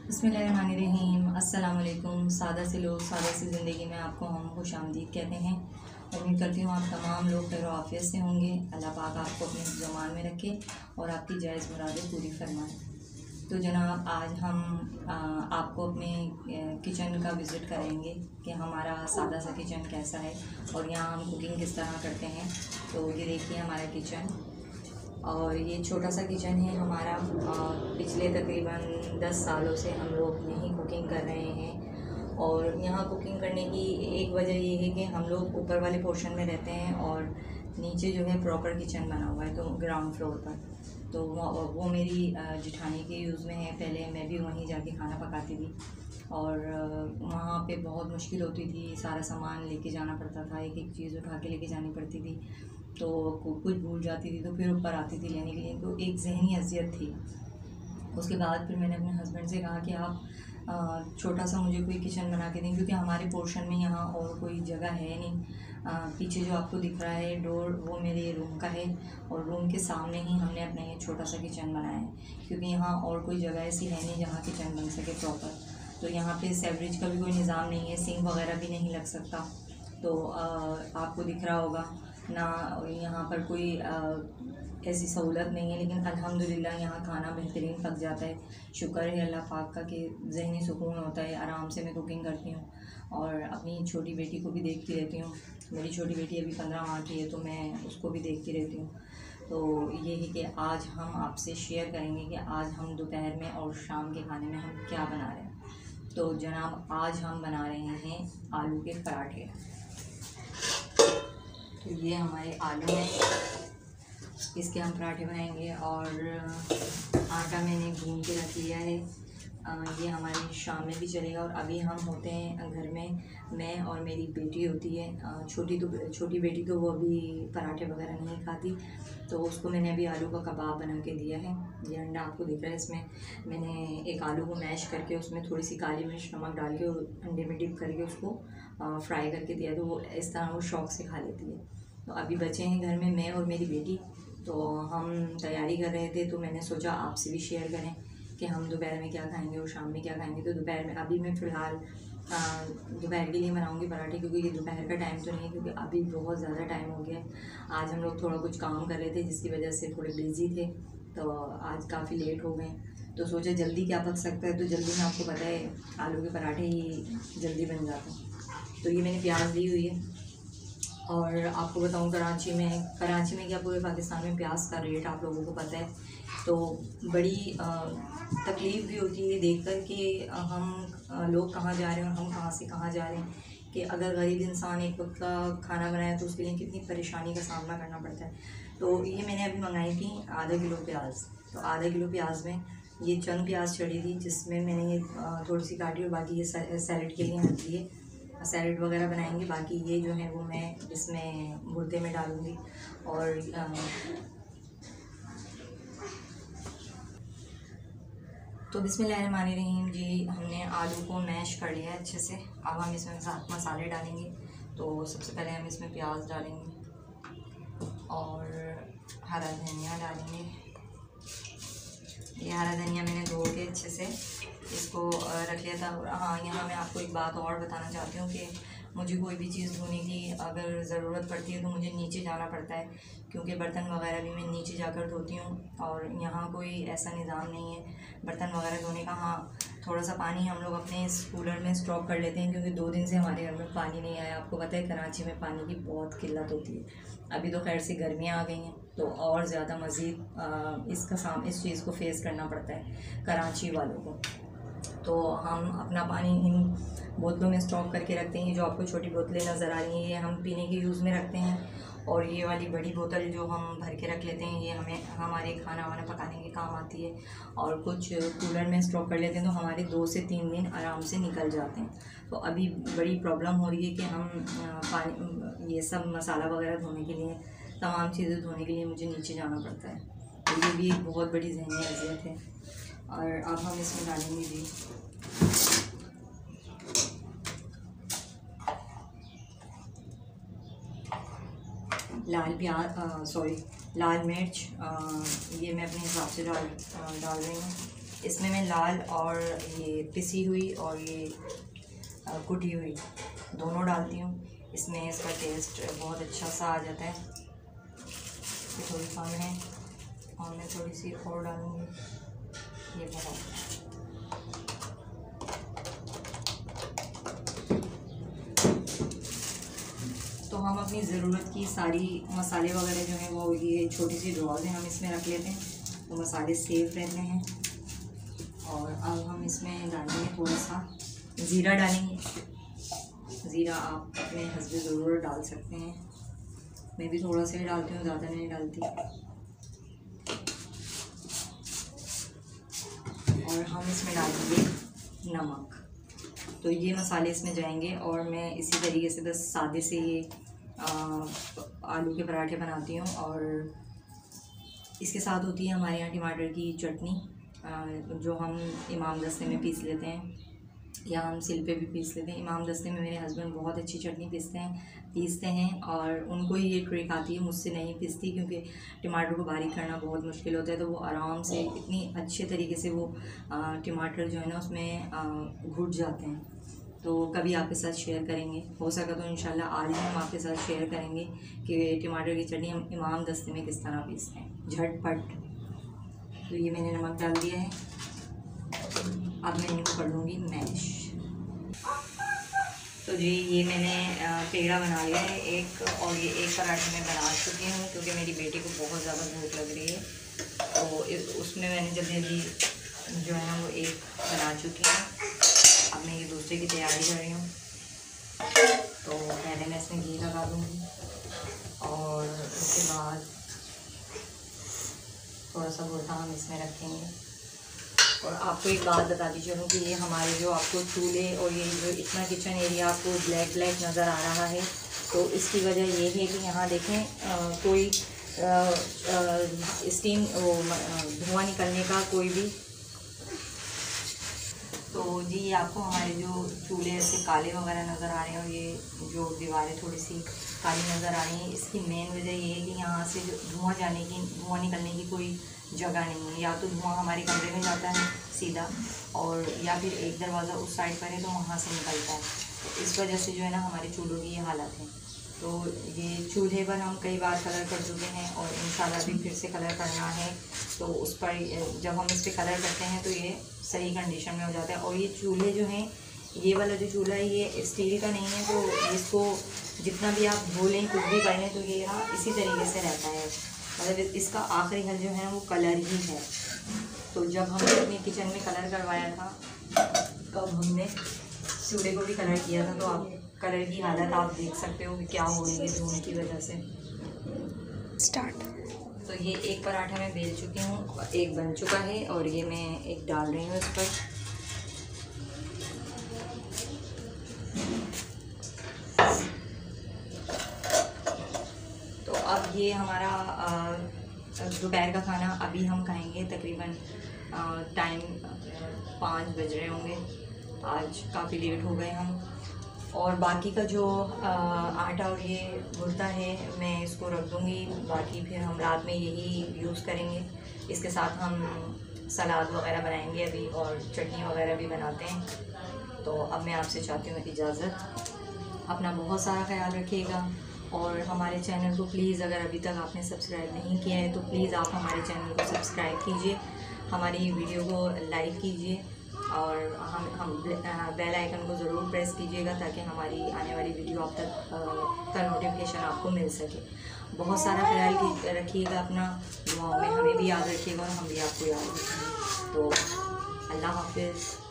बिस्मिल्लाहिर्रहमानिर्रहीम। अस्सलाम वालेकुम। सादा से लोग सादा सी ज़िंदगी में आपको हम खुश आमदीद कहते हैं। उम्मीद करती हूँ आप तमाम लोग खैर आफियत से होंगे। अल्लाह पाक आपको अपने ज़मान में रखे और आपकी जायज़ मुरादें पूरी फरमाए। तो जनाब आज हम आपको अपने किचन का विज़िट करेंगे कि हमारा सादा सा किचन कैसा है और यहाँ हम कुकिंग किस तरह करते हैं। तो ये देखिए हमारा किचन, और ये छोटा सा किचन है हमारा। पिछले तकरीबन 10 सालों से हम लोग यहीं कुकिंग कर रहे हैं। और यहाँ कुकिंग करने की एक वजह ये है कि हम लोग ऊपर वाले पोर्शन में रहते हैं और नीचे जो है प्रॉपर किचन बना हुआ है, तो ग्राउंड फ्लोर पर। तो वो मेरी जिठानी के यूज़ में है। पहले मैं भी वहीं जाके खाना पकाती थी और वहाँ पे बहुत मुश्किल होती थी, सारा सामान लेके जाना पड़ता था, एक एक चीज़ उठा के लेके जानी पड़ती थी, तो कुछ भूल जाती थी तो फिर ऊपर आती थी लेने के लिए, तो एक ज़हनी अज़ियत थी। उसके बाद फिर मैंने अपने हस्बैंड से कहा कि आप छोटा सा मुझे कोई किचन बना के दें, क्योंकि हमारे पोर्शन में यहाँ और कोई जगह है नहीं। पीछे जो आपको दिख रहा है डोर, वो मेरे रूम का है और रूम के सामने ही हमने अपना ये छोटा सा किचन बनाया है, क्योंकि यहाँ और कोई जगह ऐसी है नहीं जहाँ किचन बन सके प्रॉपर। तो यहाँ पे सेवरेज का भी कोई निज़ाम नहीं है, सिंक वगैरह भी नहीं लग सकता। तो आपको दिख रहा होगा ना, यहाँ पर कोई ऐसी सहूलत नहीं है, लेकिन अल्हम्दुलिल्लाह यहाँ खाना बेहतरीन पक जाता है। शुक्र है अल्लाह पाक का कि ज़हनी सुकून होता है, आराम से मैं कुकिंग करती हूँ और अपनी छोटी बेटी को भी देखती रहती हूँ। मेरी छोटी बेटी अभी 15 माह की है, तो मैं उसको भी देखती रहती हूँ। तो ये है कि आज हम आपसे शेयर करेंगे कि आज हम दोपहर में और शाम के खाने में हम क्या बना रहे हैं। तो जनाब आज हम बना रहे हैं आलू के पराठे। तो ये हमारे आलू हैं, इसके हम पराठे बनाएंगे। और आटा मैंने भून के रख लिया है, ये हमारी शाम में भी चलेगा। और अभी हम होते हैं घर में, मैं और मेरी बेटी होती है। छोटी बेटी तो वो अभी पराठे वगैरह नहीं खाती, तो उसको मैंने अभी आलू का कबाब बना के दिया है। ये अंडा आपको दिख रहा है, इसमें मैंने एक आलू को मैश करके उसमें थोड़ी सी काली मिर्च नमक डाल के अंडे में डिप करके उसको फ्राई करके दिया, तो वो इस तरह वो शौक़ से खा लेती है। तो अभी बचे हैं घर में मैं और मेरी बेटी, तो हम तैयारी कर रहे थे, तो मैंने सोचा आपसे भी शेयर करें कि हम दोपहर में क्या खाएंगे और शाम में क्या खाएंगे। तो दोपहर में अभी मैं फ़िलहाल दोपहर के लिए बनाऊंगी पराठे, क्योंकि ये दोपहर का टाइम तो नहीं है, क्योंकि अभी बहुत ज़्यादा टाइम हो गया है। आज हम लोग थोड़ा कुछ काम कर रहे थे जिसकी वजह से थोड़े बिज़ी थे, तो आज काफ़ी लेट हो गए। तो सोचा जल्दी क्या पक सकता है, तो जल्दी में आपको पता है आलू के पराठे ही जल्दी बन जाते हैं। तो ये मैंने प्याज ली हुई है, और आपको बताऊं कराची में क्या पूरे पाकिस्तान में प्याज का रेट आप लोगों को पता है। तो बड़ी तकलीफ़ भी होती है देखकर कि हम लोग कहाँ जा रहे हैं और हम कहाँ से कहाँ जा रहे हैं, कि अगर गरीब इंसान एक वक्त का खाना बनाए तो उसके लिए कितनी परेशानी का सामना करना पड़ता है। तो ये मैंने अभी मंगाई थी आधा किलो प्याज। तो आधा किलो प्याज में ये चंद प्याज चढ़ी थी, जिसमें मैंने ये थोड़ी सी काटी, और बाकी ये सैलड के लिए रखी है। सैलड वगैरह बनाएंगे, बाकी ये जो है वो मैं इसमें भुर्ते में डालूँगी। और तो बिस्मिल्लाहिर्रहमानिर्रहीम जी, हमने आलू को मैश कर लिया है अच्छे से। अब हम इसमें साथ मसाले डालेंगे। तो सबसे पहले हम इसमें प्याज डालेंगे और हरा धनिया डालेंगे। ये हरा धनिया मैंने धो के अच्छे से इसको रख लिया था। और हाँ, यहाँ मैं आपको एक बात और बताना चाहती हूँ कि मुझे कोई भी चीज़ धोने की अगर ज़रूरत पड़ती है तो मुझे नीचे जाना पड़ता है, क्योंकि बर्तन वगैरह भी मैं नीचे जाकर धोती हूँ। और यहाँ कोई ऐसा निज़ाम नहीं है बर्तन वगैरह धोने का। हाँ, थोड़ा सा पानी हम लोग अपने इस कूलर में स्टॉक कर लेते हैं, क्योंकि 2 दिन से हमारे घर में पानी नहीं आया। आपको पता है कराची में पानी की बहुत किल्लत होती है। अभी तो खैर से गर्मियाँ आ गई हैं, तो और ज़्यादा मज़ीद इस चीज़ को फेस करना पड़ता है कराची वालों को। तो हम अपना पानी इन बोतलों में स्टॉक करके रखते हैं। जो आपको छोटी बोतलें नज़र आ रही हैं ये हम पीने के यूज़ में रखते हैं, और ये वाली बड़ी बोतल जो हम भर के रख लेते हैं ये हमें हमारे खाना वाना पकाने के काम आती है। और कुछ कूलर में स्टॉक कर लेते हैं, तो हमारे 2 से 3 दिन आराम से निकल जाते हैं। तो अभी बड़ी प्रॉब्लम हो रही है कि हम पानी ये सब मसाला वगैरह धोने के लिए, तमाम चीज़ें धोने के लिए मुझे नीचे जाना पड़ता है। तो ये भी एक बहुत बड़ी ज़हनी अज़ियत है। और अब हम इसमें डालेंगे जी लाल मिर्च। ये मैं अपने हिसाब से डाल रही हूँ। इसमें मैं लाल और ये पिसी हुई और ये कुटी हुई दोनों डालती हूँ। इसमें इसका टेस्ट बहुत अच्छा सा आ जाता है। ये थोड़ी कम है और मैं थोड़ी सी और डालूँगी। ये बहुत तो हम अपनी ज़रूरत की सारी मसाले वगैरह जो हैं वो ये छोटी सी ड्रॉज हैं हम इसमें रख लेते हैं, तो मसाले सेफ रहते हैं। और अब हम इसमें डालेंगे थोड़ा सा ज़ीरा डालेंगे। ज़ीरा आप अपने हस्बे ज़रूर डाल सकते हैं, मैं भी थोड़ा सा ही डालती हूँ, ज़्यादा नहीं डालती। और हम इसमें डालेंगे नमक। तो ये मसाले इसमें जाएंगे और मैं इसी तरीके से बस सादे से ये आलू के पराठे बनाती हूँ। और इसके साथ होती है हमारे यहाँ टमाटर की चटनी, जो हम इमाम दस्ते में पीस लेते हैं या हम सिल पे भी पीस लेते हैं। इमाम दस्ते में मेरे हस्बैंड बहुत अच्छी चटनी पीसते हैं और उनको ही ये ट्रिक आती है, मुझसे नहीं पीसती, क्योंकि टमाटर को बारीक करना बहुत मुश्किल होता है। तो वो आराम से इतनी अच्छे तरीके से वो टमाटर जो है ना उसमें घुट जाते हैं। तो कभी आपके साथ शेयर करेंगे, हो सका तो इंशाल्लाह आज ही हम आपके साथ शेयर करेंगे कि टमाटर की चटनी हम इमाम दस्ते में किस तरह पीसते हैं झटपट। तो ये मैंने नमक डाल दिया है, अब मैं इनको कर लूँगी मैश। तो जी ये मैंने पेड़ा बना लिया है एक, और ये एक पराठे में बना चुकी हूँ क्योंकि मेरी बेटी को बहुत ज़्यादा भूख लग रही है। तो उसमें मैंने जल्दी जो है ना वो एक बना चुकी हूँ। अब मैं ये दूसरे की तैयारी कर रही हूँ। तो पहले मैं इसमें घी लगा दूँगी और उसके बाद थोड़ा सा भुर्ता हम इसमें रखेंगे। और आपको एक बात बताती चलूँ कि ये हमारे जो आपको चूल्हे और ये जो इतना किचन एरिया आपको ब्लैक ब्लैक नज़र आ रहा है, तो इसकी वजह ये है कि यहाँ देखें कोई स्टीम धुआं निकलने का कोई भी। तो जी ये आपको हमारे जो चूल्हे ऐसे काले वगैरह नज़र आ रहे हैं और ये जो दीवारें थोड़ी सी काली नज़र आ रही हैं, इसकी मेन वजह ये है कि यहाँ से जो धुआं निकलने की कोई जगह नहीं है। या तो धुआं हमारे कमरे में जाता है सीधा, और या फिर एक दरवाज़ा उस साइड पर है तो वहाँ से निकलता है। तो इस वजह से जो है ना हमारे चूल्हों की ये हालत है। तो ये चूल्हे पर हम कई बार कलर कर चुके हैं और इंशाल्लाह भी फिर से कलर करना है। तो उस पर जब हम इस पर कलर करते हैं तो ये सही कंडीशन में हो जाता है। और ये चूल्हे जो हैं, ये वाला जो चूल्हा है ये स्टील का नहीं है, तो इसको जितना भी आप धो लें कुछ भी कर लें तो ये यहाँ इसी तरीके से रहता है। मतलब इसका आखिरी हल जो है वो कलर ही है। तो जब हमने अपने किचन में कलर करवाया था तब हमने चूल्हे को भी कलर किया था, तो आप कलर की हालत आप देख सकते हो कि क्या हो रही है धुएं की वजह से। स्टार्ट। तो ये एक पराठा मैं बेल चुकी हूँ, एक बन चुका है और ये मैं एक डाल रही हूँ इस पर। तो अब ये हमारा दोपहर का खाना अभी हम खाएंगे। तकरीबन टाइम 5 बज रहे होंगे, आज काफ़ी लेट हो गए हम। और बाकी का जो आटा और ये भुर्ता है मैं इसको रख दूँगी, बाकी फिर हम रात में यही यूज़ करेंगे। इसके साथ हम सलाद वगैरह बनाएंगे अभी, और चटनी वगैरह भी बनाते हैं। तो अब मैं आपसे चाहती हूँ इजाज़त। अपना बहुत सारा ख्याल रखिएगा और हमारे चैनल को प्लीज़, अगर अभी तक आपने सब्सक्राइब नहीं किया है तो प्लीज़ आप हमारे चैनल को सब्सक्राइब कीजिए, हमारी वीडियो को लाइक कीजिए और हम बेल आइकन को ज़रूर प्रेस कीजिएगा ताकि हमारी आने वाली वीडियो आप तक का नोटिफिकेशन आपको मिल सके। बहुत सारा ख्याल रखिएगा अपना, दुआओं में हमें भी याद रखिएगा और हम भी आपको याद रखेंगे। तो अल्लाह हाफ़िज़।